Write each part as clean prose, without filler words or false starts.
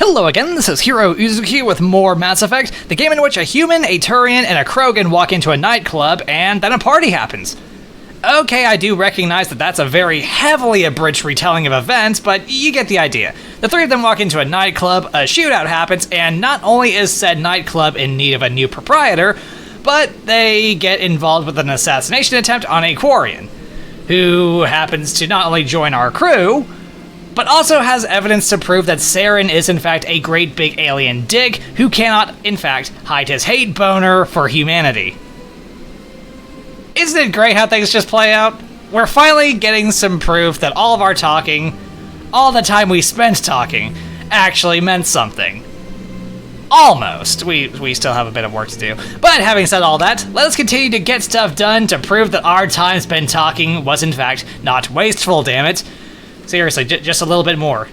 Hello again, this is Heero Uzuki with more Mass Effect, the game in which a human, a Turian, and a Krogan walk into a nightclub, and then a party happens. Okay, I do recognize that that's a very heavily abridged retelling of events, but you get the idea. The three of them walk into a nightclub, a shootout happens, and not only is said nightclub in need of a new proprietor, but they get involved with an assassination attempt on a Quarian, who happens to not only join our crew, but also has evidence to prove that Saren is in fact a great big alien dick who cannot, in fact, hide his hate boner for humanity. Isn't it great how things just play out? We're finally getting some proof that all of our talking, all the time we spent talking, actually meant something. Almost. We still have a bit of work to do. But having said all that, let us continue to get stuff done to prove that our time spent talking was in fact not wasteful, damn it. Seriously, just a little bit more.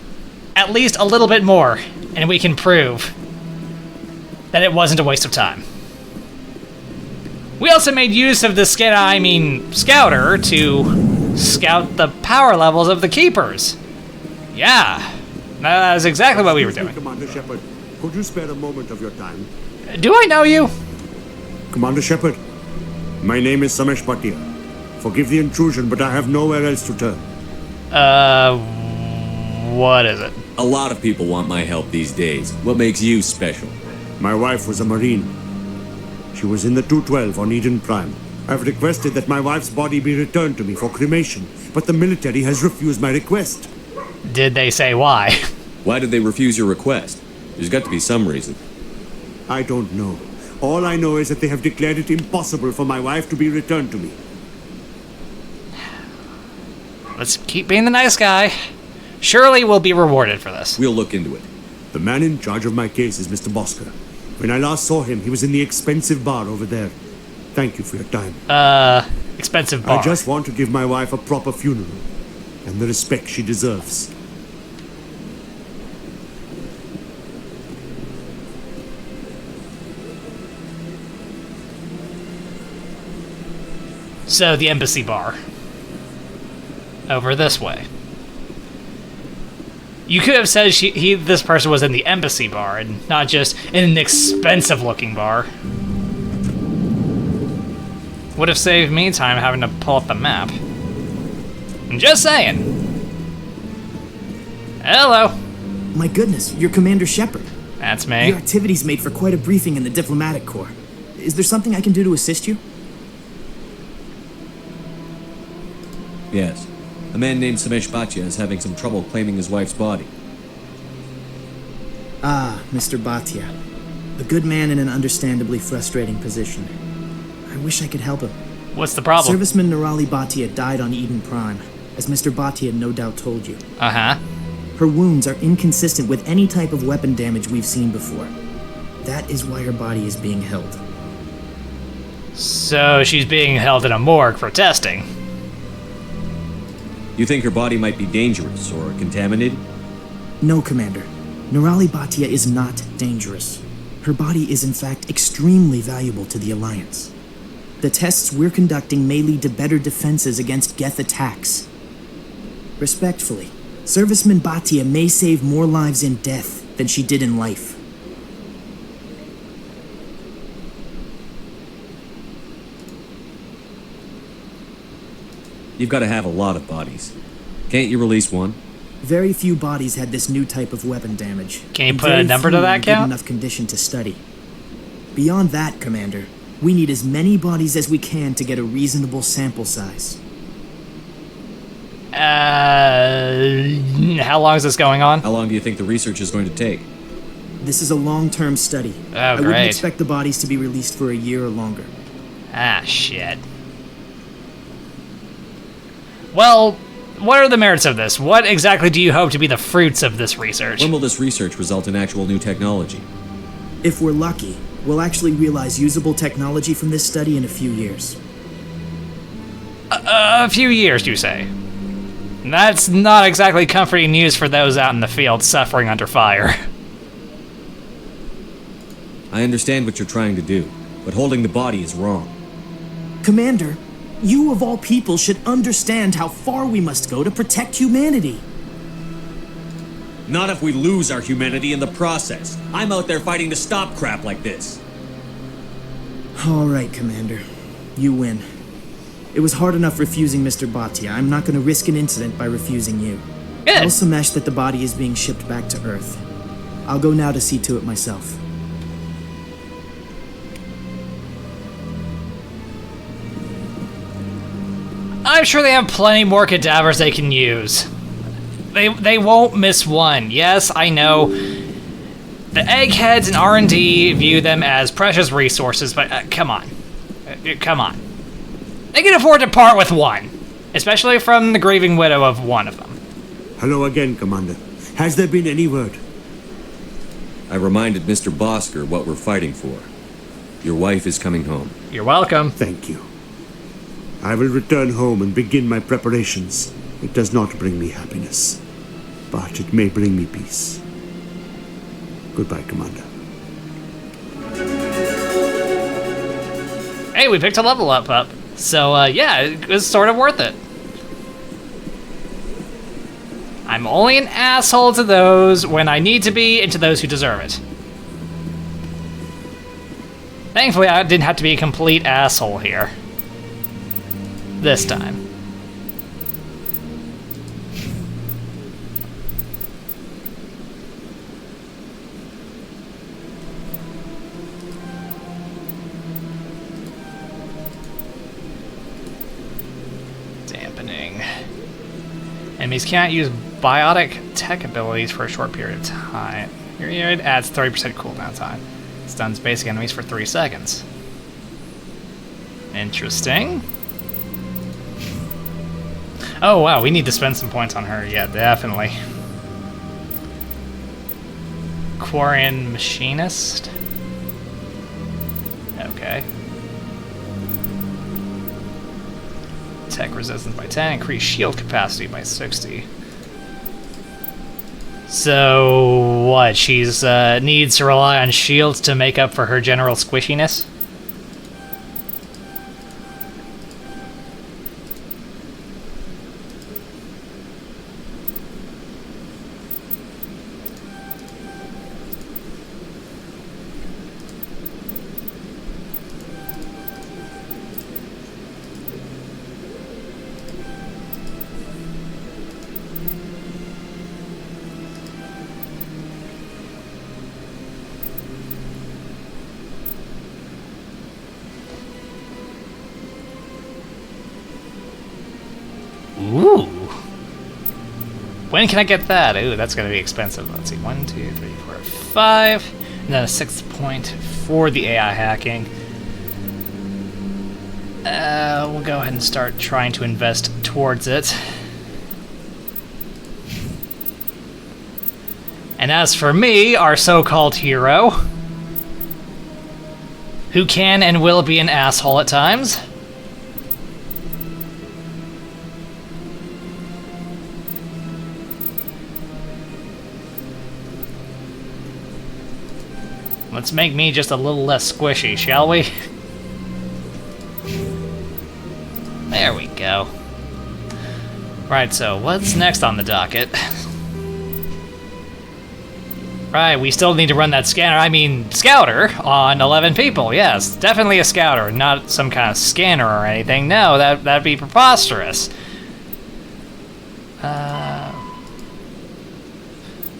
At least a little bit more, and we can prove that it wasn't a waste of time. We also made use of the scouter to scout the power levels of the Keepers. Yeah, that is exactly what we were doing. Commander Shepard, could you spare a moment of your time? Do I know you? Commander Shepard, my name is Samesh Bhatia. Forgive the intrusion, but I have nowhere else to turn. What is it? A lot of people want my help these days. What makes you special? My wife was a Marine. She was in the 212 on Eden Prime. I've requested that my wife's body be returned to me for cremation, but the military has refused my request. Did they say why? Why did they refuse your request? There's got to be some reason. I don't know. All I know is that they have declared it impossible for my wife to be returned to me. Let's keep being the nice guy. Surely we'll be rewarded for this. We'll look into it. The man in charge of my case is Mr. Bosker. When I last saw him, he was in the expensive bar over there. Thank you for your time. Expensive bar. I just want to give my wife a proper funeral and the respect she deserves. So, the embassy bar. Over this way. You could have said this person was in the embassy bar and not just in an expensive-looking bar. Would have saved me time having to pull up the map. I'm just saying. Hello. My goodness, you're Commander Shepard. That's me. Your activities made for quite a briefing in the diplomatic corps. Is there something I can do to assist you? Yes. A man named Samesh Bhatia is having some trouble claiming his wife's body. Ah, Mr. Bhatia. A good man in an understandably frustrating position. I wish I could help him. What's the problem? Serviceman Nirali Bhatia died on Eden Prime, as Mr. Bhatia no doubt told you. Uh-huh. Her wounds are inconsistent with any type of weapon damage we've seen before. That is why her body is being held. So she's being held in a morgue for testing. You think her body might be dangerous or contaminated? No, Commander. Nirali Bhatia is not dangerous. Her body is in fact extremely valuable to the Alliance. The tests we're conducting may lead to better defenses against Geth attacks. Respectfully, Serviceman Bhatia may save more lives in death than she did in life. You've got to have a lot of bodies. Can't you release one? Very few bodies had this new type of weapon damage. Can you and put a very number few to that were in good count? enough condition to study. Beyond that, Commander, we need as many bodies as we can to get a reasonable sample size. How long is this going on? How long do you think the research is going to take? This is a long-term study. Oh, I wouldn't great. expect the bodies to be released for a year or longer. Ah, shit. Well, what are the merits of this? What exactly do you hope to be the fruits of this research? When will this research result in actual new technology? If we're lucky, we'll actually realize usable technology from this study in a few years. A few years, you say? That's not exactly comforting news for those out in the field suffering under fire. I understand what you're trying to do, but holding the body is wrong. Commander, you of all people should understand how far we must go to protect humanity. Not if we lose our humanity in the process. I'm out there fighting to stop crap like this. All right, Commander. You win. It was hard enough refusing Mr. Bhatia. I'm not going to risk an incident by refusing you. Good. Tell Samesh that the body is being shipped back to Earth. I'll go now to see to it myself. I'm sure they have plenty more cadavers they can use. They won't miss one. Yes, I know. The eggheads and R&D view them as precious resources, but come on. Come on. They can afford to part with one, especially from the grieving widow of one of them. Hello again, Commander. Has there been any word? I reminded Mr. Bosker what we're fighting for. Your wife is coming home. You're welcome. Thank you. I will return home and begin my preparations. It does not bring me happiness, but it may bring me peace. Goodbye, Commander. Hey, we picked a level up. So, yeah, it was sort of worth it. I'm only an asshole to those when I need to be and to those who deserve it. Thankfully, I didn't have to be a complete asshole here. This time. Dampening. Enemies can't use biotic tech abilities for a short period of time. It adds 30% cooldown time. Stuns basic enemies for 3 seconds. Interesting. Oh wow, we need to spend some points on her. Yeah, definitely. Quarian Machinist. Okay. Tech resistance by 10, increase shield capacity by 60. So what? She's needs to rely on shields to make up for her general squishiness? Ooh. When can I get that? Ooh, that's gonna be expensive. Let's see, 1, 2, 3, 4, 5. And then a 6th point for the AI hacking. We'll go ahead and start trying to invest towards it. And as for me, our so-called hero, who can and will be an asshole at times. Let's make me just a little less squishy, shall we? There we go. Right, so what's next on the docket? Right, we still need to run that scouter on 11 people. Yes, definitely a scouter, not some kind of scanner or anything. No, that'd be preposterous.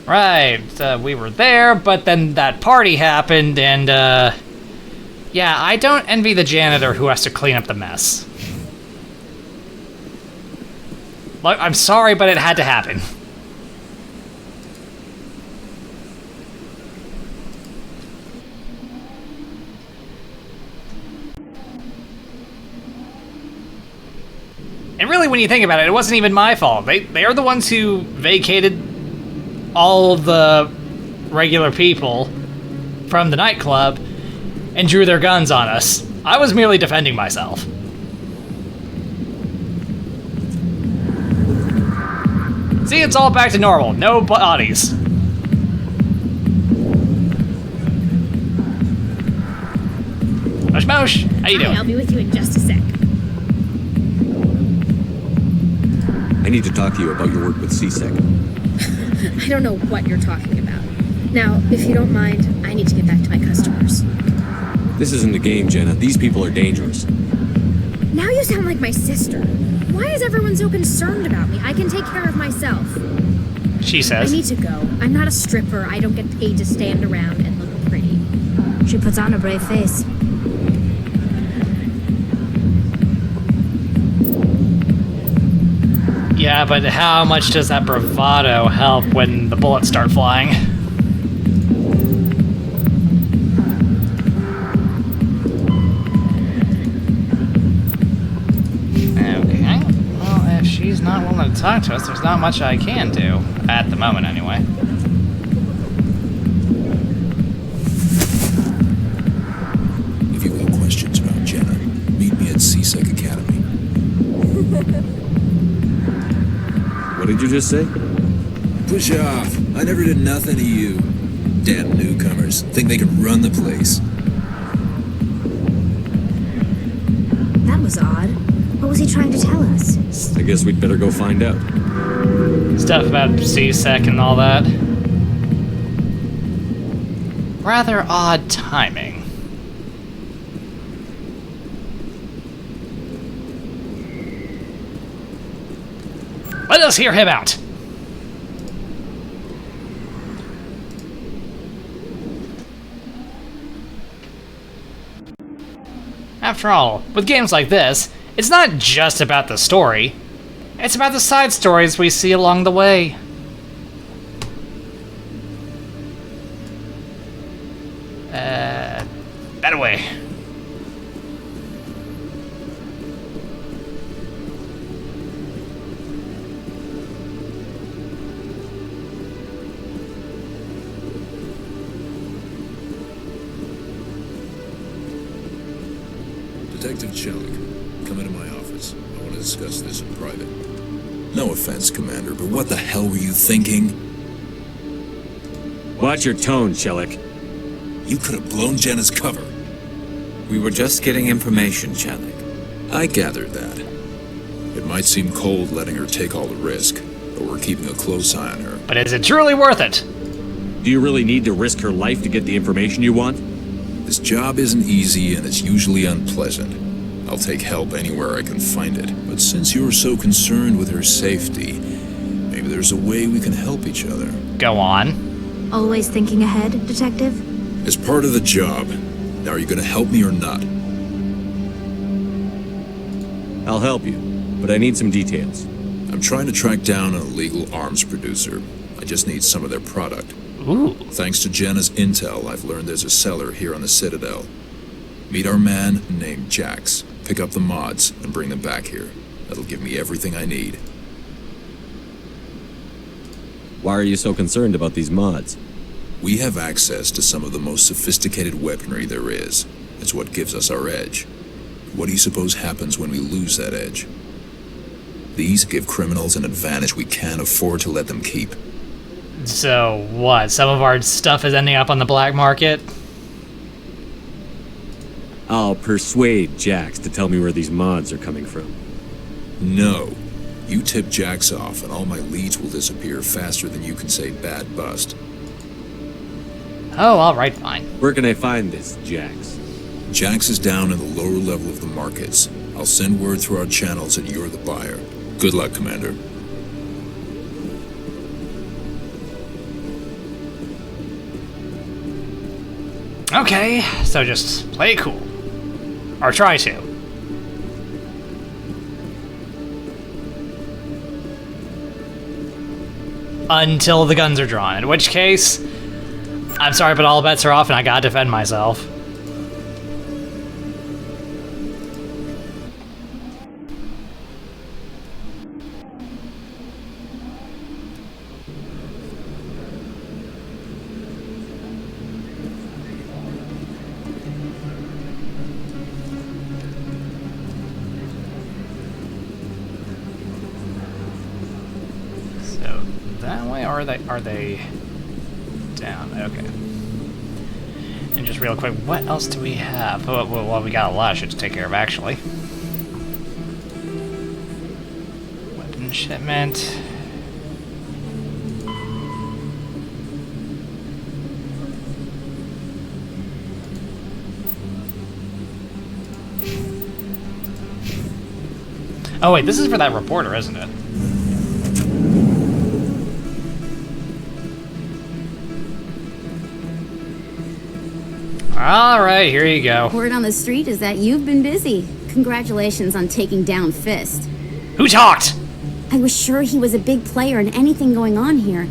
Right, we were there, but then that party happened, and, yeah, I don't envy the janitor who has to clean up the mess. Look, I'm sorry, but it had to happen. And really, when you think about it, it wasn't even my fault. They are the ones who vacated all of the regular people from the nightclub and drew their guns on us. I was merely defending myself. See, it's all back to normal. No bodies. Mosh Mosh, how you doing? I'll be with you in just a sec. I need to talk to you about your work with C-Sec. I don't know what you're talking about. Now, if you don't mind, I need to get back to my customers. This isn't a game, Jenna. These people are dangerous. Now you sound like my sister. Why is everyone so concerned about me? I can take care of myself. She I says. need to go. I'm not a stripper. I don't get paid to stand around and look pretty. She puts on a brave face. Yeah, but how much does that bravado help when the bullets start flying? Okay. Well, if she's not willing to talk to us, there's not much I can do. At the moment, anyway. If you've got questions about Jenna, meet me at CSEC Academy. What did you just say? Push off. I never did nothing to you. Damn newcomers. Think they can run the place. That was odd. What was he trying to tell us? I guess we'd better go find out. Stuff about CSEC and all that. Rather odd timing. Let us hear him out. After all, with games like this, it's not just about the story. It's about the side stories we see along the way. That way. Detective Chelik, come into my office. I want to discuss this in private. No offense, Commander, but what the hell were you thinking? Watch your tone, Chelik. You could have blown Jenna's cover. We were just getting information, Chelik. I gathered that. It might seem cold letting her take all the risk, but we're keeping a close eye on her. But is it truly worth it? Do you really need to risk her life to get the information you want? This job isn't easy and it's usually unpleasant. I'll take help anywhere I can find it. But since you're so concerned with her safety, maybe there's a way we can help each other. Go on. Always thinking ahead, Detective? As part of the job. Now, are you going to help me or not? I'll help you, but I need some details. I'm trying to track down an illegal arms producer. I just need some of their product. Ooh. Thanks to Jenna's intel, I've learned there's a seller here on the Citadel. Meet our man named Jax. Pick up the mods and bring them back here. That'll give me everything I need. Why are you so concerned about these mods? We have access to some of the most sophisticated weaponry there is. It's what gives us our edge. What do you suppose happens when we lose that edge? These give criminals an advantage we can't afford to let them keep. So what? Some of our stuff is ending up on the black market? I'll persuade Jax to tell me where these mods are coming from. No. You tip Jax off and all my leads will disappear faster than you can say bad bust. Oh, alright, fine. Where can I find this Jax? Jax is down in the lower level of the markets. I'll send word through our channels that you're the buyer. Good luck, Commander. Okay, so just play it cool. Or try to. Until the guns are drawn, in which case, I'm sorry, but all bets are off and I gotta defend myself. So, that way, or are they down? Okay. And just real quick, what else do we have? Well, we got a lot of shit to take care of, actually. Weapon shipment. Oh wait, this is for that reporter, isn't it? Alright, here you go. Word on the street is that you've been busy. Congratulations on taking down Fist. Who talked? I was sure he was a big player in anything going on here.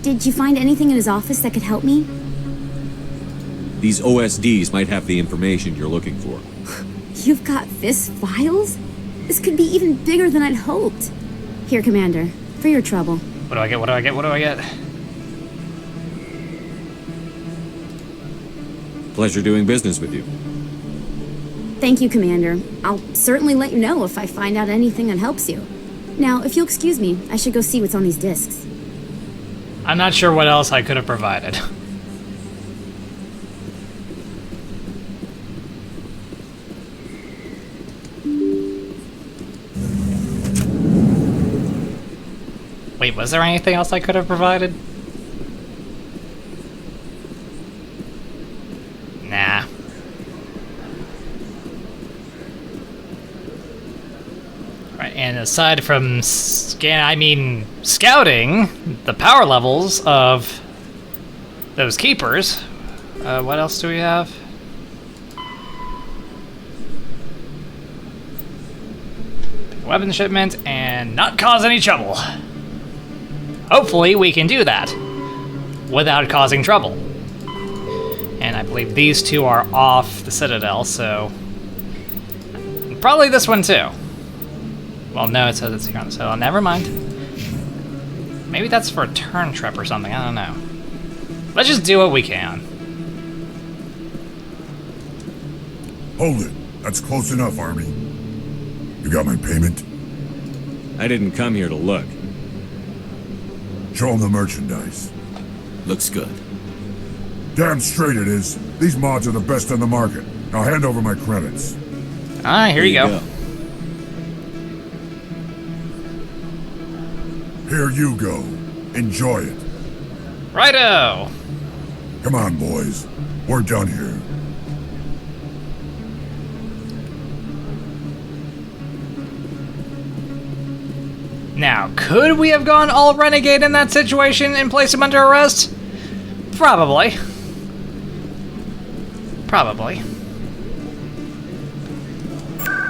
Did you find anything in his office that could help me? These OSDs might have the information you're looking for. You've got Fist's files? This could be even bigger than I'd hoped. Here, Commander, for your trouble. What do I get? What do I get? What do I get? Pleasure doing business with you. Thank you, Commander. I'll certainly let you know if I find out anything that helps you. Now, if you'll excuse me, I should go see what's on these discs. I'm not sure what else I could have provided. Wait, was there anything else I could have provided? Nah. Right, and aside from scouting the power levels of those keepers, what else do we have? Weapon shipment and not cause any trouble. Hopefully we can do that without causing trouble. And I believe these two are off the Citadel, so probably this one too. Well, no, it says it's here on the Citadel. Never mind. Maybe that's for a turn trip or something. I don't know. Let's just do what we can. Hold it. That's close enough, Army. You got my payment? I didn't come here to look. Show them the merchandise. Looks good. Damn straight it is. These mods are the best on the market. Now hand over my credits. Alright, here you go. Here you go. Enjoy it. Righto! Come on, boys. We're done here. Now, could we have gone all renegade in that situation and placed him under arrest? Probably. Probably.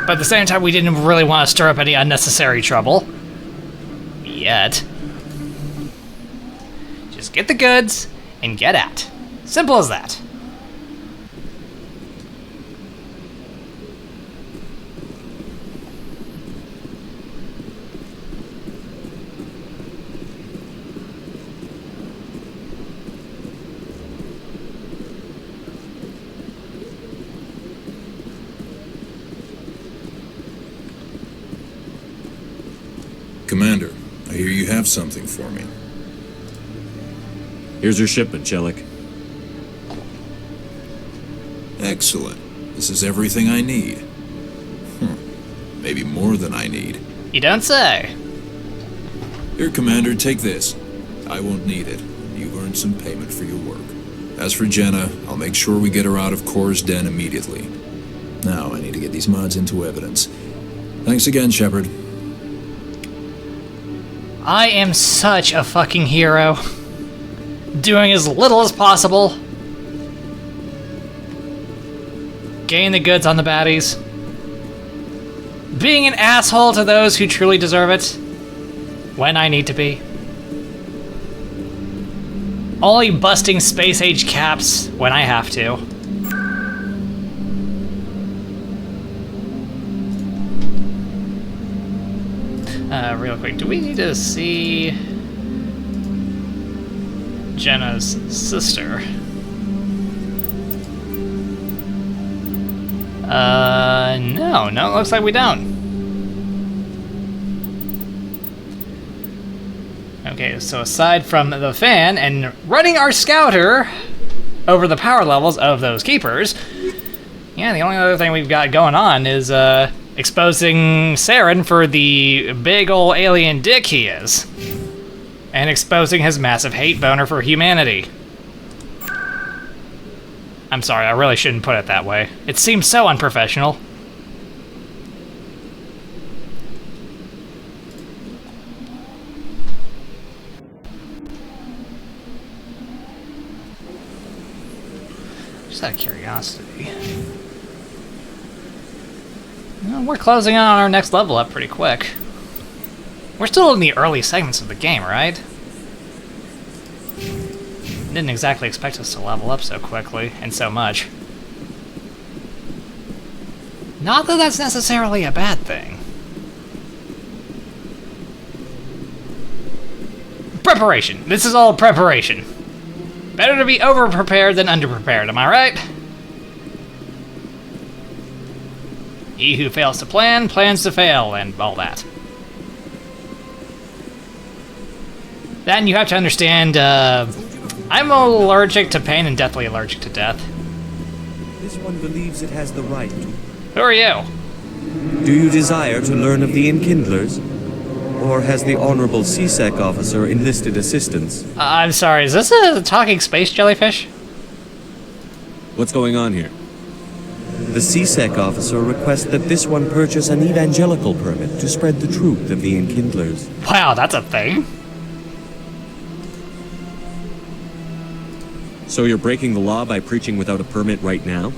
But at the same time, we didn't really want to stir up any unnecessary trouble. Yet. Just get the goods and get out. Simple as that. Commander, I hear you have something for me. Here's your shipment, Chelik. Excellent. This is everything I need. Maybe more than I need. You don't say. Here, Commander, take this. I won't need it. You've earned some payment for your work. As for Jenna, I'll make sure we get her out of Kor's den immediately. Now, I need to get these mods into evidence. Thanks again, Shepard. I am such a fucking hero. Doing as little as possible. Getting the goods on the baddies. Being an asshole to those who truly deserve it. When I need to be. Only busting space-age caps when I have to. Real quick, do we need to see Jenna's sister? No, it looks like we don't. Okay, so aside from the fan and running our scouter over the power levels of those keepers, yeah, the only other thing we've got going on is, exposing Saren for the big ol' alien dick he is. And exposing his massive hate boner for humanity. I'm sorry, I really shouldn't put it that way. It seems so unprofessional. Just out of curiosity. Well, we're closing in on our next level up pretty quick. We're still in the early segments of the game, right? Didn't exactly expect us to level up so quickly, and so much. Not that that's necessarily a bad thing. Preparation. This is all preparation. Better to be over-prepared than under-prepared, am I right? He who fails to plan, plans to fail, and all that. Then you have to understand, I'm allergic to pain and deathly allergic to death. This one believes it has the right to. Who are you? Do you desire to learn of the Enkindlers? Or has the Honorable CSEC officer enlisted assistance? I'm sorry, is this a talking space jellyfish? What's going on here? The CSEC officer requests that this one purchase an evangelical permit to spread the truth of the Enkindlers. Wow, that's a thing. So you're breaking the law by preaching without a permit right now?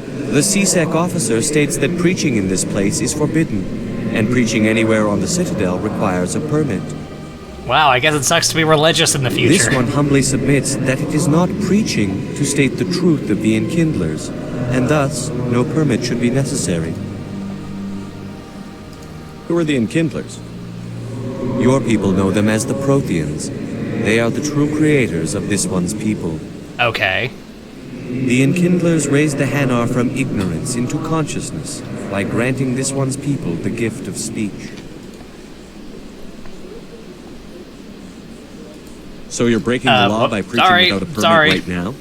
The CSEC officer states that preaching in this place is forbidden, and preaching anywhere on the Citadel requires a permit. Wow, I guess it sucks to be religious in the future. This one humbly submits that it is not preaching to state the truth of the Enkindlers, and thus no permit should be necessary. Who are the Enkindlers? Your people know them as the Protheans. They are the true creators of this one's people. Okay. The Enkindlers raised the Hanar from ignorance into consciousness by granting this one's people the gift of speech. So you're breaking the law by preaching without a permit right now?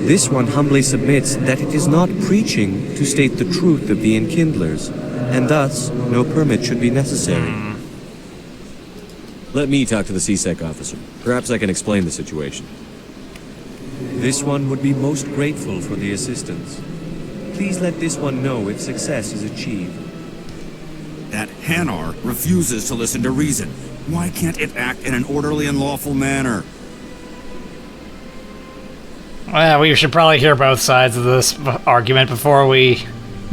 This one humbly submits that it is not preaching to state the truth of the Enkindlers, and thus no permit should be necessary. Let me talk to the CSEC officer. Perhaps I can explain the situation. This one would be most grateful for the assistance. Please let this one know if success is achieved. That Hanar refuses to listen to reason. Why can't it act in an orderly and lawful manner? Well, we should probably hear both sides of this argument before we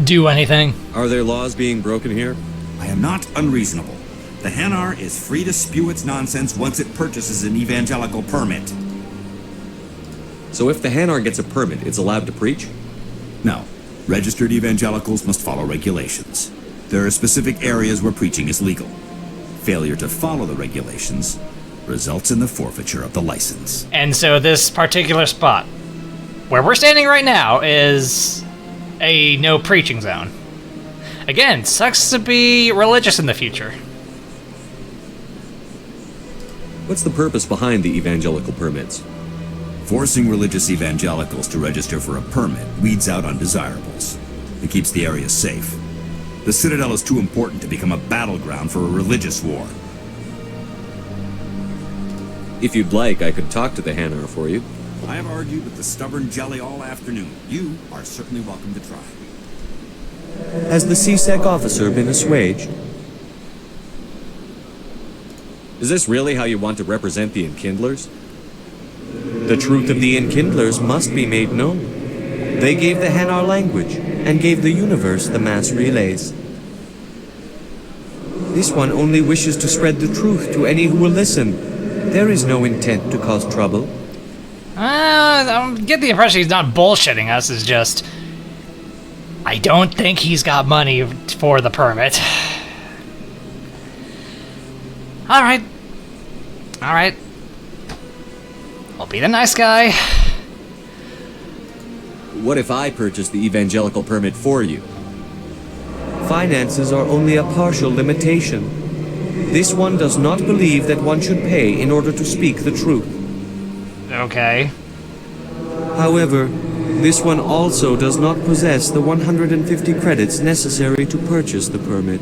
do anything. Are there laws being broken here? I am not unreasonable. The Hanar is free to spew its nonsense once it purchases an evangelical permit. So if the Hanar gets a permit, it's allowed to preach? No. Registered evangelicals must follow regulations. There are specific areas where preaching is legal. Failure to follow the regulations results in the forfeiture of the license. And so this particular spot, where we're standing right now, is a no preaching zone. Again, sucks to be religious in the future. What's the purpose behind the evangelical permits? Forcing religious evangelicals to register for a permit weeds out undesirables. It keeps the area safe. The Citadel is too important to become a battleground for a religious war. If you'd like, I could talk to the Hanar for you. I have argued with the stubborn jelly all afternoon. You are certainly welcome to try. Has the CSEC officer been assuaged? Is this really how you want to represent the Enkindlers? The truth of the Enkindlers must be made known. They gave the Hanar language, and gave the universe the mass relays. This one only wishes to spread the truth to any who will listen. There is no intent to cause trouble. I get the impression he's not bullshitting us, it's just... I don't think he's got money for the permit. Alright. Alright. I'll be the nice guy. What if I purchase the evangelical permit for you? Finances are only a partial limitation. This one does not believe that one should pay in order to speak the truth. Okay. However, this one also does not possess the 150 credits necessary to purchase the permit.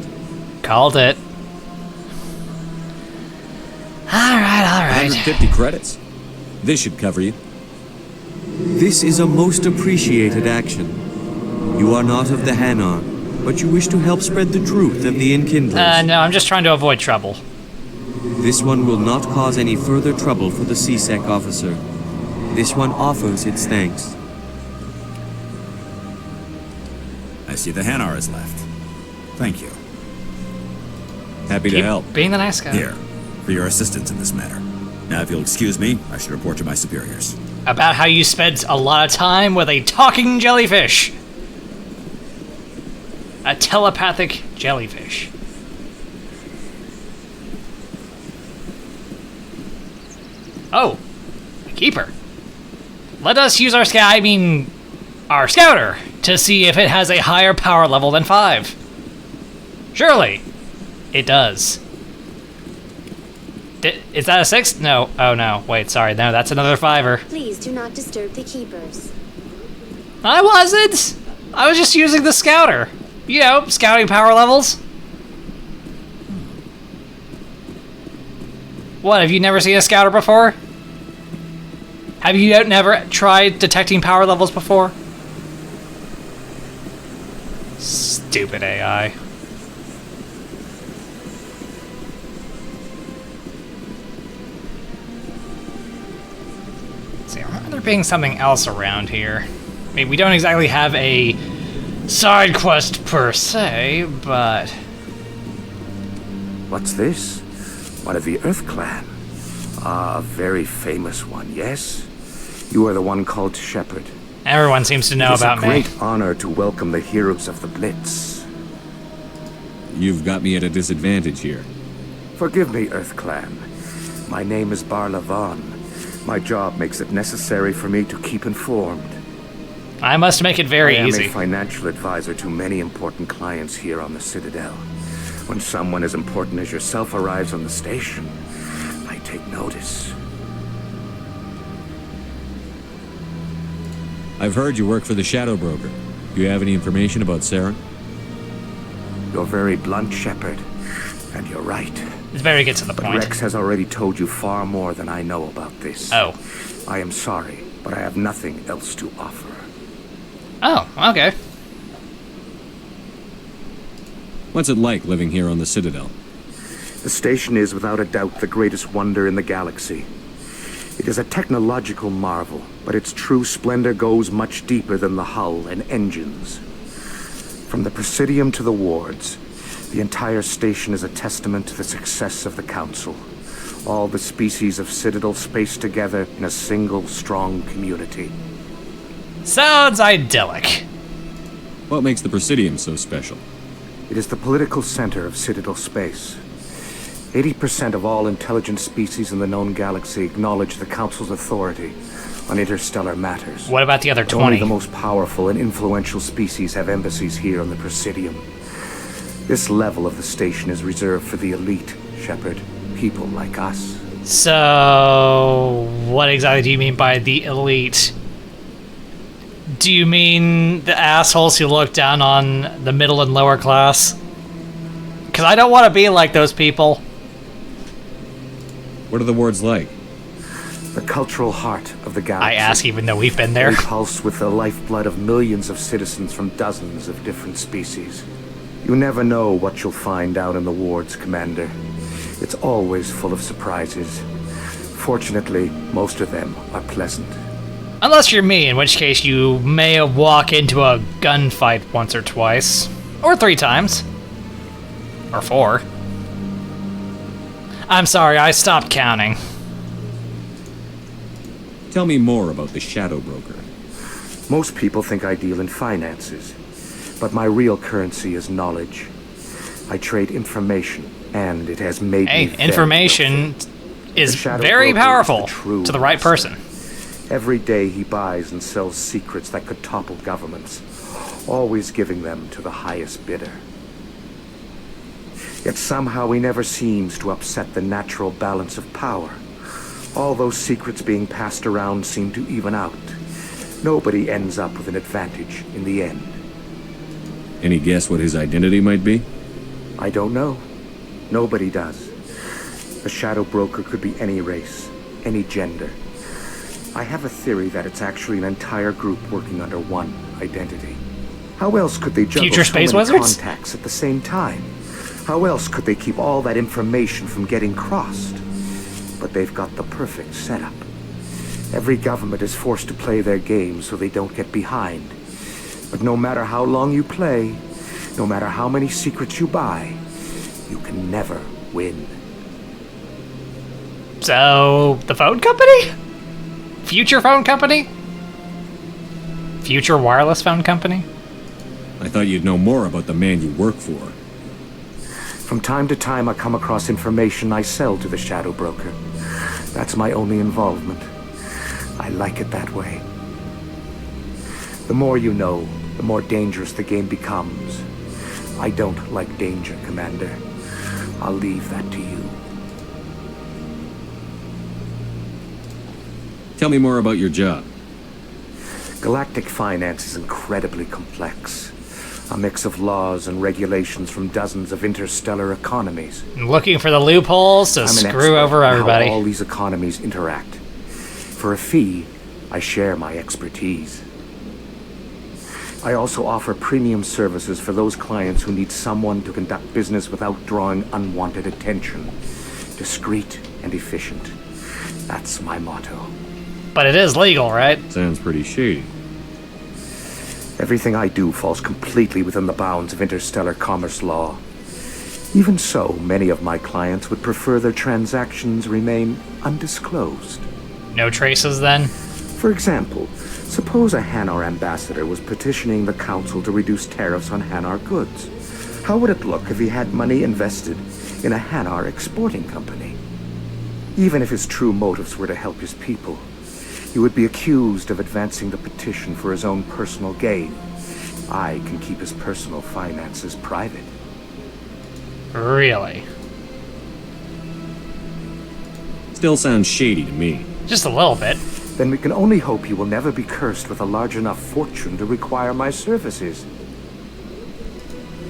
Called it. Alright. 150 credits? This should cover you. This is a most appreciated action. You are not of the Hanar, but you wish to help spread the truth of the Enkindlers. No, I'm just trying to avoid trouble. This one will not cause any further trouble for the CSEC officer. This one offers its thanks. I see the Hanar is left. Thank you. Happy to help. Being the nice guy. Here, for your assistance in this matter. Now, if you'll excuse me, I should report to my superiors. About how you spent a lot of time with a talking jellyfish. A telepathic jellyfish. Oh, a keeper. Let us use our our scouter, to see if it has a higher power level than 5. Surely, it does. Is that a 6? No. Oh no. Wait, sorry. No, that's another 5er. Please do not disturb the keepers. I wasn't! I was just using the scouter. You know, scouting power levels. What, have you never seen a scouter before? Have you never tried detecting power levels before? Stupid AI. See, I remember there being something else around here. I mean, we don't exactly have a side quest per se, but... What's this? One of the Earth Clan. Ah, a very famous one, yes? You are the one called Shepherd. Everyone seems to know about me. It's a great honor to welcome the heroes of the Blitz. You've got me at a disadvantage here. Forgive me, Earth Clan. My name is Barla Vaughn. My job makes it necessary for me to keep informed. I must make it very easy. I am a financial advisor to many important clients here on the Citadel. When someone as important as yourself arrives on the station, I take notice. I've heard you work for the Shadow Broker. Do you have any information about Saren? You're very blunt, Shepherd, and you're right. It's very good to the point. Rex has already told you far more than I know about this. Oh. I am sorry, but I have nothing else to offer. Oh, okay. What's it like living here on the Citadel? The station is without a doubt the greatest wonder in the galaxy. It is a technological marvel, but its true splendor goes much deeper than the hull and engines. From the Presidium to the wards, the entire station is a testament to the success of the Council. All the species of Citadel spaced together in a single strong community. Sounds idyllic. What makes the Presidium so special? It is the political center of Citadel space. 80% of all intelligent species in the known galaxy acknowledge the Council's authority on interstellar matters. What about the other 20? Only the most powerful and influential species have embassies here on the Presidium. This level of the station is reserved for the elite, Shepherd. People like us. So, what exactly do you mean by the elite? Do you mean the assholes who look down on the middle and lower class? Because I don't want to be like those people. What are the wards like? The cultural heart of the galaxy. I ask even though we've been there. They pulse with the lifeblood of millions of citizens from dozens of different species. You never know what you'll find out in the wards, Commander. It's always full of surprises. Fortunately, most of them are pleasant. Unless you're me, in which case you may walk into a gunfight once or twice. Or 3 times. Or 4. I'm sorry, I stopped counting. Tell me more about the Shadow Broker. Most people think I deal in finances, but my real currency is knowledge. I trade information, and it has made me very information is very powerful to the right person. Every day he buys and sells secrets that could topple governments, always giving them to the highest bidder. Yet somehow he never seems to upset the natural balance of power. All those secrets being passed around seem to even out. Nobody ends up with an advantage in the end. Any guess what his identity might be? I don't know. Nobody does. The Shadow Broker could be any race, any gender. I have a theory that it's actually an entire group working under one identity. How else could they juggle Future space so many wizards? contacts at the same time? How else could they keep all that information from getting crossed? But they've got the perfect setup. Every government is forced to play their game so they don't get behind. But no matter how long you play, no matter how many secrets you buy, you can never win. So, the phone company? Future phone company? Future wireless phone company? I thought you'd know more about the man you work for. From time to time, I come across information I sell to the Shadow Broker. That's my only involvement. I like it that way. The more you know, the more dangerous the game becomes. I don't like danger, Commander. I'll leave that to you. Tell me more about your job. Galactic finance is incredibly complex. A mix of laws and regulations from dozens of interstellar economies. Looking for the loopholes to screw over everybody. How all these economies interact. For a fee, I share my expertise. I also offer premium services for those clients who need someone to conduct business without drawing unwanted attention. Discreet and efficient. That's my motto. But it is legal, right? Sounds pretty shady. Everything I do falls completely within the bounds of interstellar commerce law. Even so, many of my clients would prefer their transactions remain undisclosed. No traces, then? For example, suppose a Hanar ambassador was petitioning the Council to reduce tariffs on Hanar goods. How would it look if he had money invested in a Hanar exporting company? Even if his true motives were to help his people, he would be accused of advancing the petition for his own personal gain. I can keep his personal finances private. Really? Still sounds shady to me. Just a little bit. Then we can only hope you will never be cursed with a large enough fortune to require my services.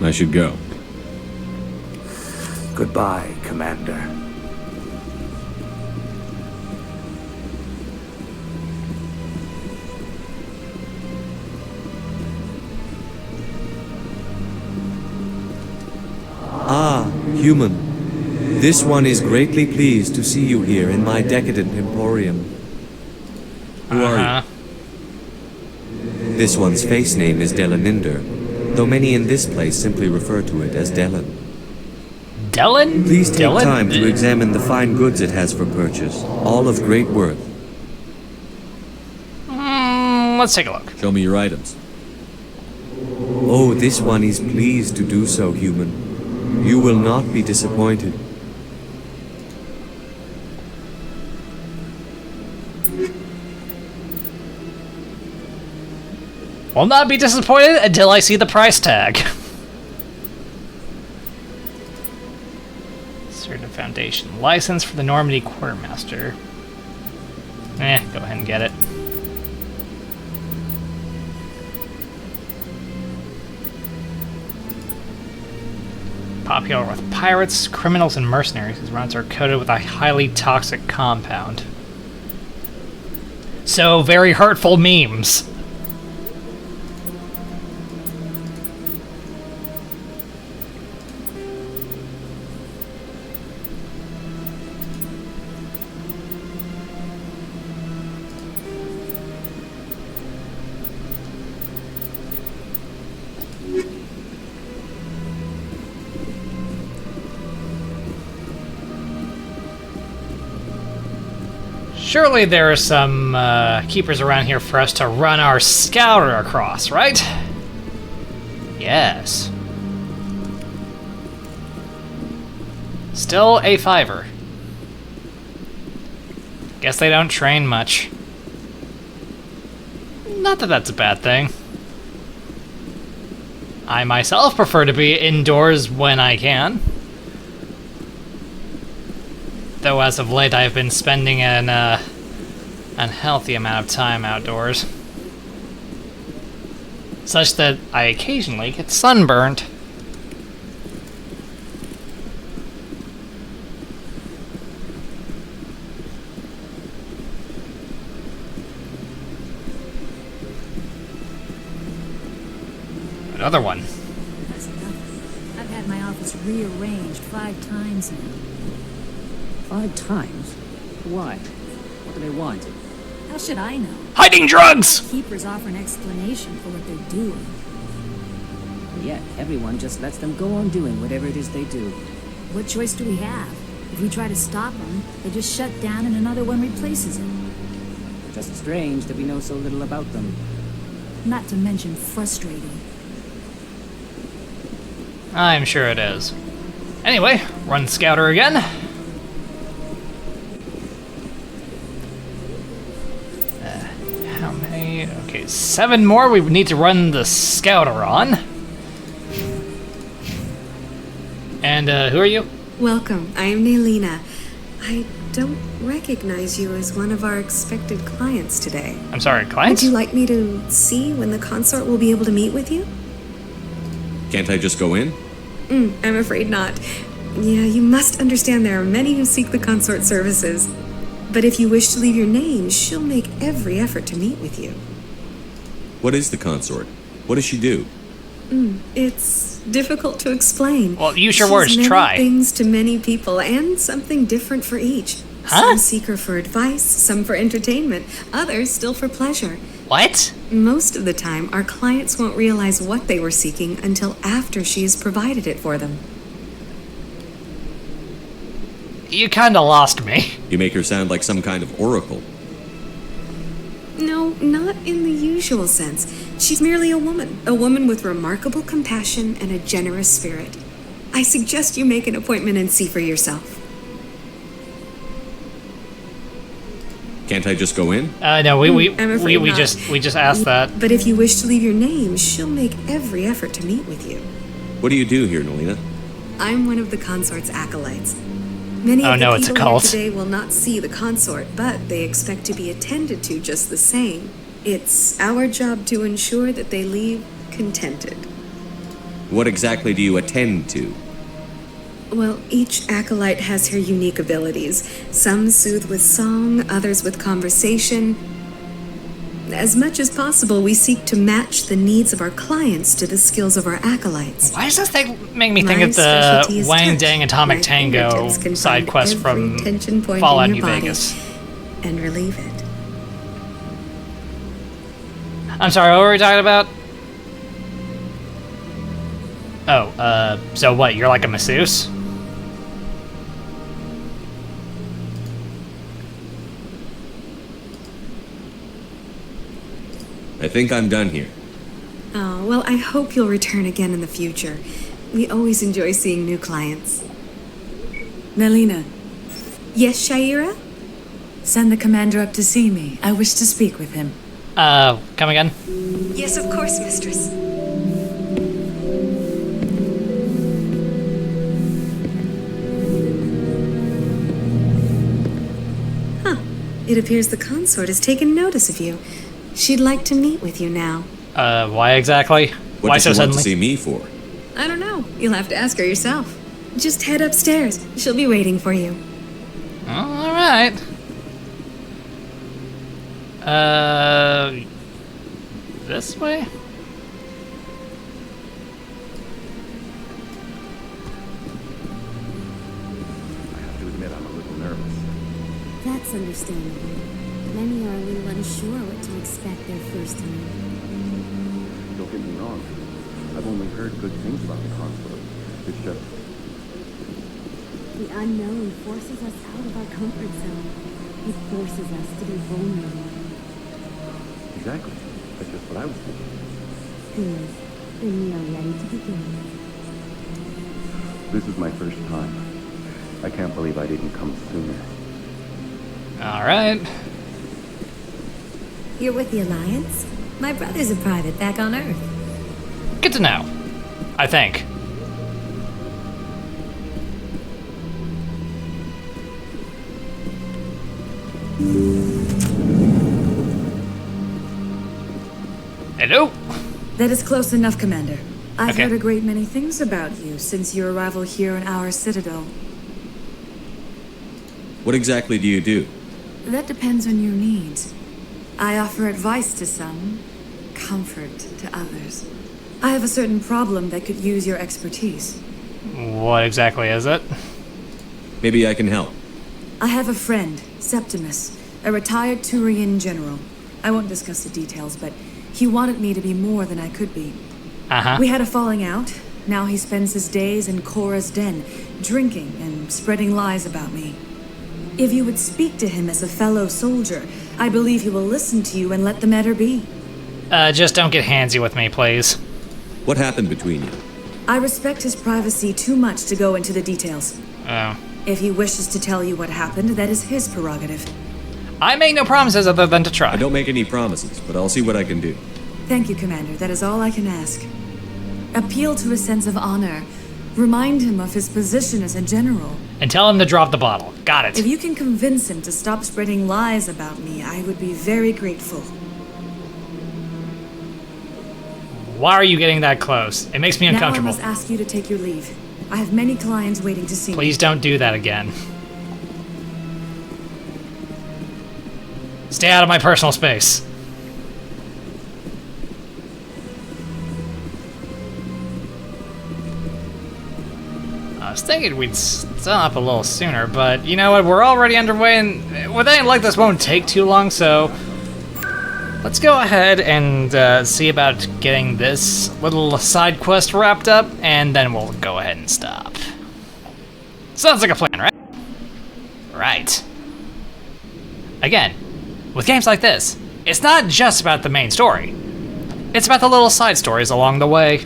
I should go. Goodbye, Commander. Ah, human. This one is greatly pleased to see you here in my decadent emporium. Who are you? This one's face name is Delaninder, though many in this place simply refer to it as Delan. Delan? Please take Delan? time to examine the fine goods it has for purchase, all of great worth. Let's take a look. Show me your items. Oh, this one is pleased to do so, human. You will not be disappointed. Will not be disappointed until I see the price tag. Certain Foundation license for the Normandy Quartermaster. Go ahead and get it. Popular with pirates, criminals, and mercenaries whose runs are coated with a highly toxic compound. So, very hurtful memes. Surely there are some keepers around here for us to run our scouter across, right? Yes. Still a fiver. Guess they don't train much. Not that that's a bad thing. I myself prefer to be indoors when I can. Though as of late I've been spending an unhealthy amount of time outdoors. Such that I occasionally get sunburned. Another one. That's enough. I've had my office rearranged 5 times now. 5 times? Why? What do they want? How should I know? Hiding drugs! Keepers offer an explanation for what they're doing. Yet, everyone just lets them go on doing whatever it is they do. What choice do we have? If we try to stop them, they just shut down and another one replaces it. Just strange that we know so little about them. Not to mention frustrating. I'm sure it is. Anyway, run Scouter again. How many? Okay, 7 more we need to run the Scouter on. And who are you? Welcome, I am Naelina. I don't recognize you as one of our expected clients today. I'm sorry, clients? Would you like me to see when the consort will be able to meet with you? Can't I just go in? I'm afraid not. Yeah, you must understand there are many who seek the consort services. But if you wish to leave your name, she'll make every effort to meet with you. What is the consort? What does she do? It's difficult to explain. Well, use your She's words, many try. things to many people, and something different for each. Some seek her for advice, some for entertainment, others still for pleasure. What? Most of the time, our clients won't realize what they were seeking until after she has provided it for them. You kinda lost me. You make her sound like some kind of oracle. No, not in the usual sense. She's merely a woman with remarkable compassion and a generous spirit. I suggest you make an appointment and see for yourself. Can't I just go in? No, we not. just asked that. But if you wish to leave your name, she'll make every effort to meet with you. What do you do here, Naelina? I'm one of the consort's acolytes. Many Oh, of no, the it's a people cult. here today will not see the consort, but they expect to be attended to just the same. It's our job to ensure that they leave contented. What exactly do you attend to? Well, each acolyte has her unique abilities. Some soothe with song, others with conversation. As much as possible, we seek to match the needs of our clients to the skills of our acolytes. Why does this thing make me think My of the specialty is Wang touch. Dang Atomic My Tango fingertips can side find quest every from tension point Fallout in New your body Vegas? and relieve it. I'm sorry, what were we talking about? Oh, so what, you're like a masseuse? I think I'm done here. Oh, well, I hope you'll return again in the future. We always enjoy seeing new clients. Naelina, Yes, Shaira? send the commander up to see me. I wish to speak with him. Come again? Yes, of course, mistress. Huh. It appears the consort has taken notice of you. She'd like to meet with you now. Why exactly? What Why does so she want suddenly? to see me for? I don't know. You'll have to ask her yourself. Just head upstairs. She'll be waiting for you. Alright. This way? I have to admit I'm a little nervous. That's understandable. Many are a little unsure what to expect their first time. Don't get me wrong. I've only heard good things about the consort. It's just... The unknown forces us out of our comfort zone. It forces us to be vulnerable. Exactly. That's just what I was thinking. Good. Then we are ready to begin. This is my first time. I can't believe I didn't come sooner. Alright. You're with the Alliance? My brother's a private back on Earth. Good to know. I think. Hello? That is close enough, Commander. I've Okay. heard a great many things about you since your arrival here in our Citadel. What exactly do you do? That depends on your needs. I offer advice to some, comfort to others. I have a certain problem that could use your expertise. What exactly is it? Maybe I can help. I have a friend, Septimus. A retired Turian general. I won't discuss the details, but he wanted me to be more than I could be. We had a falling out. Now he spends his days in Korra's den, drinking and spreading lies about me. If you would speak to him as a fellow soldier, I believe he will listen to you and let the matter be. Just don't get handsy with me, please. What happened between you? I respect his privacy too much to go into the details. Oh. If he wishes to tell you what happened, that is his prerogative. I make no promises other than to try. I don't make any promises, but I'll see what I can do. Thank you, Commander. That is all I can ask. Appeal to his sense of honor. Remind him of his position as a general. And tell him to drop the bottle. Got it. If you can convince him to stop spreading lies about me, I would be very grateful. Why are you getting that close? It makes me uncomfortable. Now I must ask you to take your leave. I have many clients waiting to see me. Please don't do that again. Stay out of my personal space. I was thinking we'd stop a little sooner, but you know what? We're already underway, and with anything like this won't take too long, so let's go ahead and see about getting this little side quest wrapped up, and then we'll go ahead and stop. Sounds like a plan, right? Right. Again, with games like this, it's not just about the main story. It's about the little side stories along the way.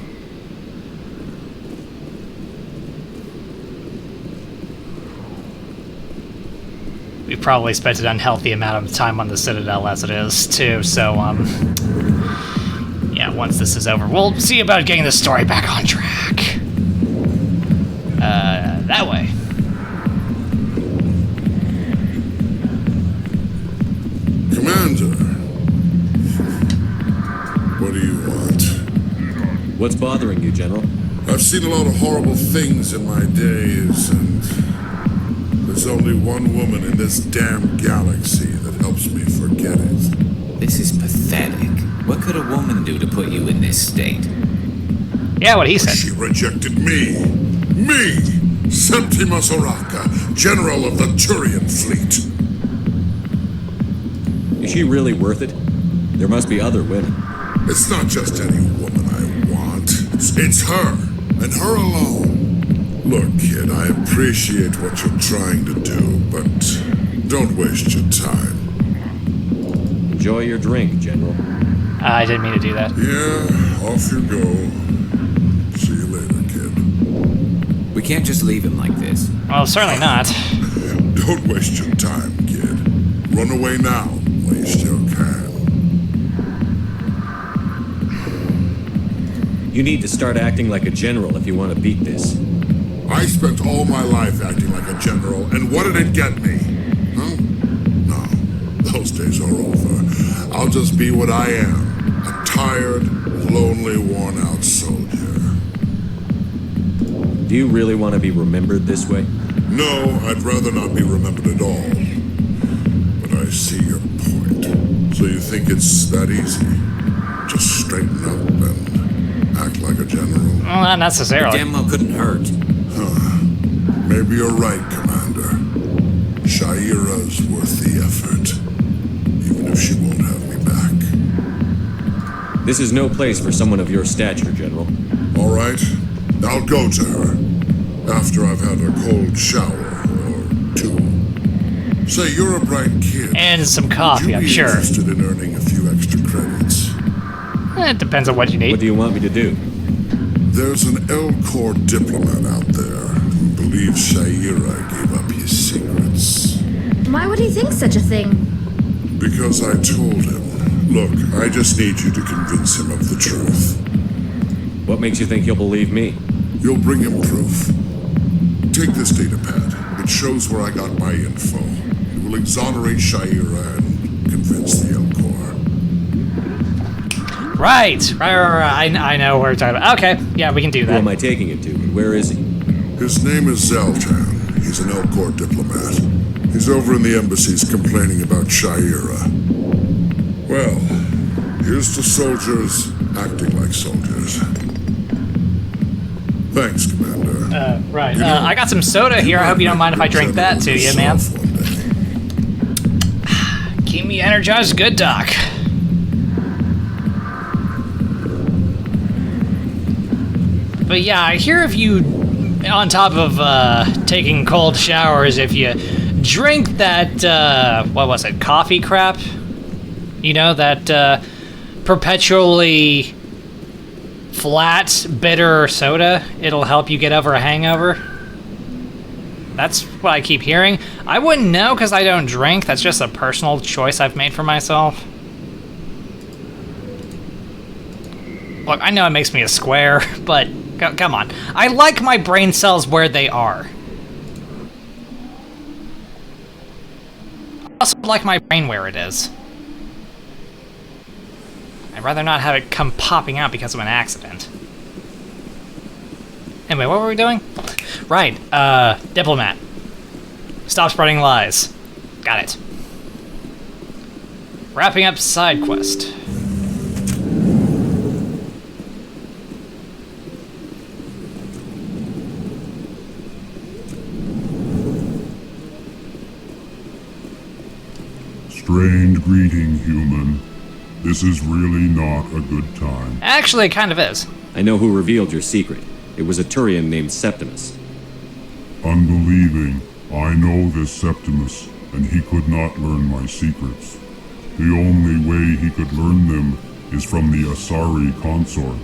We've probably spent an unhealthy amount of time on the Citadel as it is, too, so, yeah, once this is over, we'll see about getting the story back on track. That way. Commander, what do you want? What's bothering you, General? I've seen a lot of horrible things in my days, and there's only one woman in this damn galaxy that helps me forget it. This is pathetic. What could a woman do to put you in this state? Yeah, what he said. She rejected me. Me! Septima Soraka, General of the Turian fleet. Is she really worth it? There must be other women. It's not just any woman I want. It's her, and her alone. Look, kid, I appreciate what you're trying to do, but don't waste your time. Enjoy your drink, General. I didn't mean to do that. Yeah, off you go. See you later, kid. We can't just leave him like this. Well, certainly not. Don't waste your time, kid. Run away now, while you still can. You need to start acting like a general if you want to beat this. I spent all my life acting like a general, and what did it get me? Huh? No, those days are over. I'll just be what I am, a tired, lonely, worn-out soldier. Do you really want to be remembered this way? No, I'd rather not be remembered at all. But I see your point. So you think it's that easy? Just straighten up and act like a general? Well, not necessarily. The demo couldn't hurt. Maybe you're right, Commander. Shaira's worth the effort, even if she won't have me back. This is no place for someone of your stature, General. All right, I'll go to her after I've had a cold shower or two. Say, you're a bright kid. And some coffee, I'm sure. Would you be interested in earning a few extra credits? It depends on what you need. What do you want me to do? There's an L-Corps diplomat out there who believes Shaira gave up his secrets. Why would he think such a thing? Because I told him. Look, I just need you to convince him of the truth. What makes you think he'll believe me? You'll bring him proof. Take this data pad. It shows where I got my info. It will exonerate Shaira and convince the L-Corps. Right. I know what we're talking about. Okay, yeah, we can do that. Who am I taking it to, and where is he? His name is Zeltan. He's an L-Corps diplomat. He's over in the embassies complaining about Shaira. Well, here's to soldiers acting like soldiers. Thanks, Commander. Right. I got some soda here. I hope you don't mind if I drink that to you, man. Keep me energized, good doc. But yeah, I hear if you, on top of taking cold showers, if you drink that, what was it, coffee crap? You know, that perpetually flat, bitter soda, it'll help you get over a hangover. That's what I keep hearing. I wouldn't know because I don't drink. That's just a personal choice I've made for myself. Look, I know it makes me a square, but come on. I like my brain cells where they are. I also like my brain where it is. I'd rather not have it come popping out because of an accident. Anyway, what were we doing? Right, diplomat. Stop spreading lies. Got it. Wrapping up side quest. Strained greeting, human. This is really not a good time. Actually, it kind of is. I know who revealed your secret. It was a Turian named Septimus. Unbelieving. I know this Septimus, and he could not learn my secrets. The only way he could learn them is from the Asari Consort.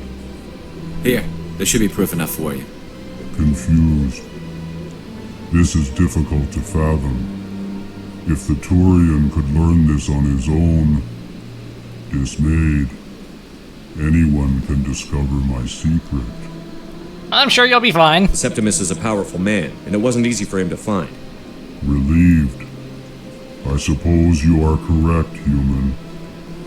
Here, there should be proof enough for you. Confused. This is difficult to fathom. If the Turian could learn this on his own, dismayed, anyone can discover my secret. I'm sure you'll be fine. Septimus is a powerful man, and it wasn't easy for him to find. Relieved. I suppose you are correct, human.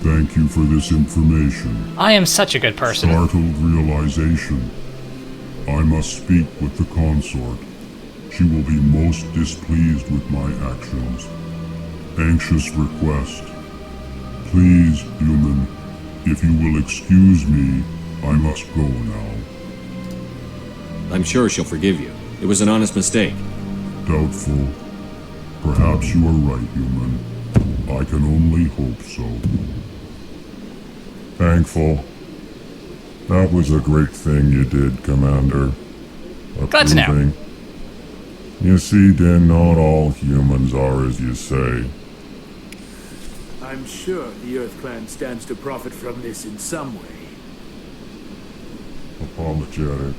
Thank you for this information. I am such a good person. Startled realization. I must speak with the consort. She will be most displeased with my actions. Anxious request. Please, human, if you will excuse me, I must go now. I'm sure she'll forgive you. It was an honest mistake. Doubtful. Perhaps you are right, human. I can only hope so. Thankful. That was a great thing you did, Commander. Glad to know. You see, then, not all humans are as you say. I'm sure the Earth Clan stands to profit from this in some way. Apologetic.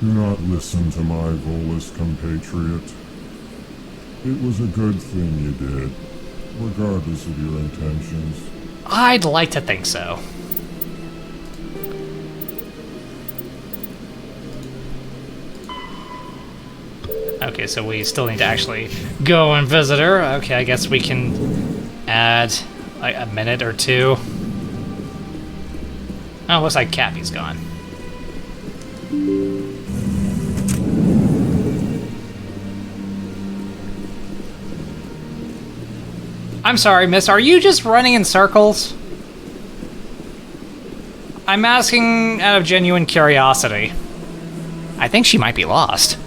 Do not listen to my Volus compatriot. It was a good thing you did, regardless of your intentions. I'd like to think so. Okay, so we still need to actually go and visit her. Okay, I guess we can add like a minute or two. Oh, looks like Cappy's gone. I'm sorry, miss, are you just running in circles? I'm asking out of genuine curiosity. I think she might be lost.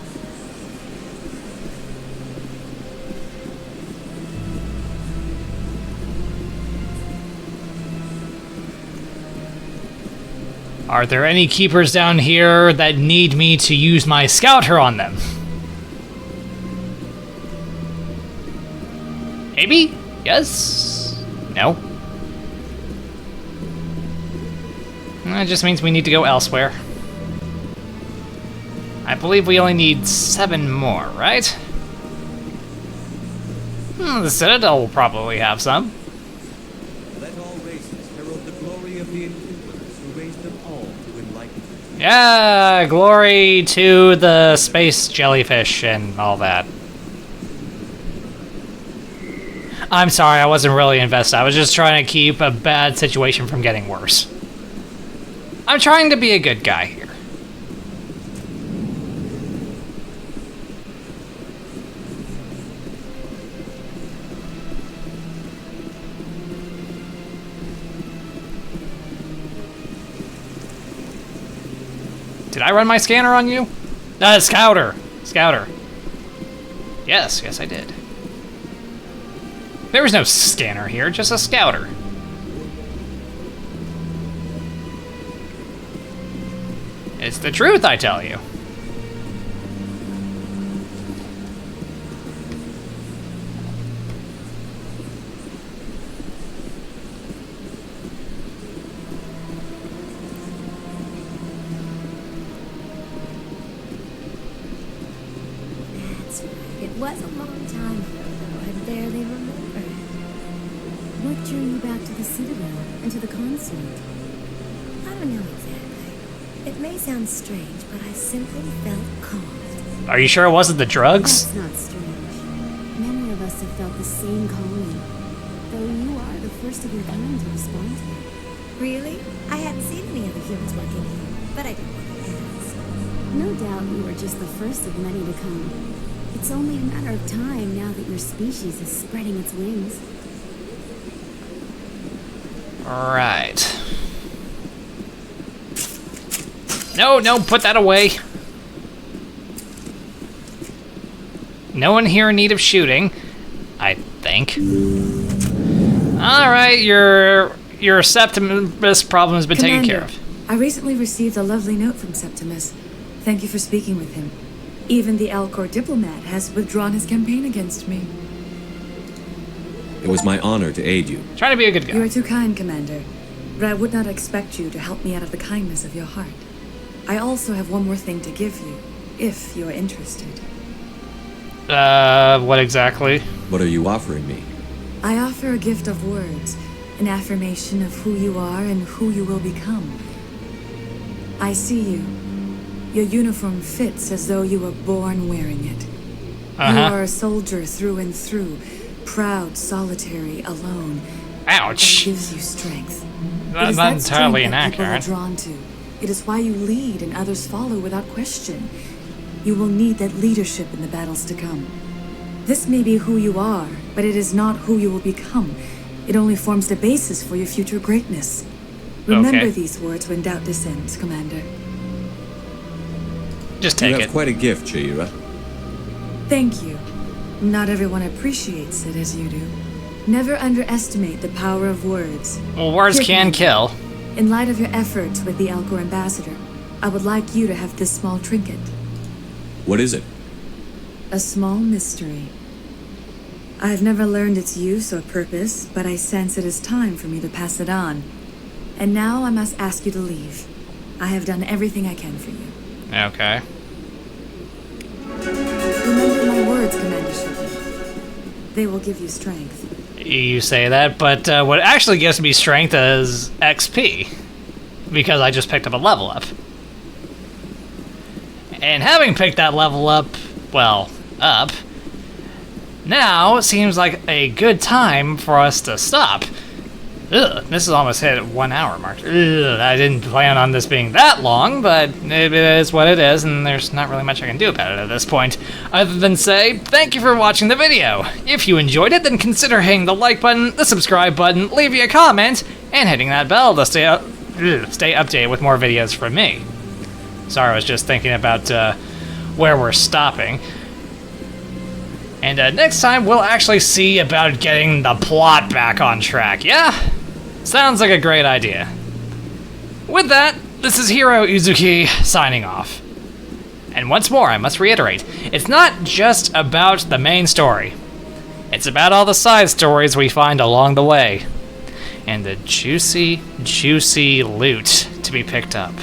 Are there any keepers down here that need me to use my scouter on them? Maybe? Yes? No? That just means we need to go elsewhere. I believe we only need 7 more, right? The Citadel will probably have some. Let all races herald the glory of the Inquisitors who raised them all to enlightenment. Yeah, glory to the space jellyfish and all that. I'm sorry, I wasn't really invested. I was just trying to keep a bad situation from getting worse. I'm trying to be a good guy here. Did I run my scanner on you? Scouter. Scouter. Yes, I did. There was no scanner here, just a scouter. It's the truth, I tell you. It was a long time ago, though I barely remember. What drew you back to the Citadel and to the Consort? I don't know exactly. It may sound strange, but I simply felt called. Are you sure it wasn't the drugs? That's not strange. Many of us have felt the same calling, though you are the first of your kind to respond to it. Really? I hadn't seen any other humans working here, but I didn't want to ask. No doubt you are just the first of many to come. It's only a matter of time now that your species is spreading its wings. Right. No, put that away. No one here in need of shooting, I think. Alright, your Septimus problem has been taken care of. I recently received a lovely note from Septimus. Thank you for speaking with him. Even the Alcor diplomat has withdrawn his campaign against me. It was my honor to aid you. Trying to be a good guy. You are too kind, Commander. But I would not expect you to help me out of the kindness of your heart. I also have one more thing to give you, if you are interested. What exactly? What are you offering me? I offer a gift of words, an affirmation of who you are and who you will become. I see you. Your uniform fits as though you were born wearing it. You are a soldier through and through, proud, solitary, alone. Ouch. It gives you strength. That's not entirely inaccurate. People are drawn to. It is why you lead and others follow without question. You will need that leadership in the battles to come. This may be who you are, but it is not who you will become. It only forms the basis for your future greatness. Remember these words when doubt descends, Commander. Just take it. You have quite a gift, Chihira. Thank you. Not everyone appreciates it as you do. Never underestimate the power of words. Well, words can kill. In light of your efforts with the Alcor ambassador, I would like you to have this small trinket. What is it? A small mystery. I have never learned its use or purpose, but I sense it is time for me to pass it on. And now I must ask you to leave. I have done everything I can for you. Okay. Remember my words, Commander Shepard. They will give you strength. You say that, but what actually gives me strength is XP. Because I just picked up a level up. And having picked that level up, well, up, now it seems like a good time for us to stop. Ugh, this is almost hit 1 hour mark. Ugh, I didn't plan on this being that long, but it is what it is, and there's not really much I can do about it at this point, other than say, thank you for watching the video. If you enjoyed it, then consider hitting the like button, the subscribe button, leave you a comment, and hitting that bell to stay updated with more videos from me. Sorry, I was just thinking about where we're stopping. And next time, we'll actually see about getting the plot back on track, yeah? Sounds like a great idea. With that, this is Heero Uzuki signing off. And once more, I must reiterate, it's not just about the main story. It's about all the side stories we find along the way. And the juicy, juicy loot to be picked up.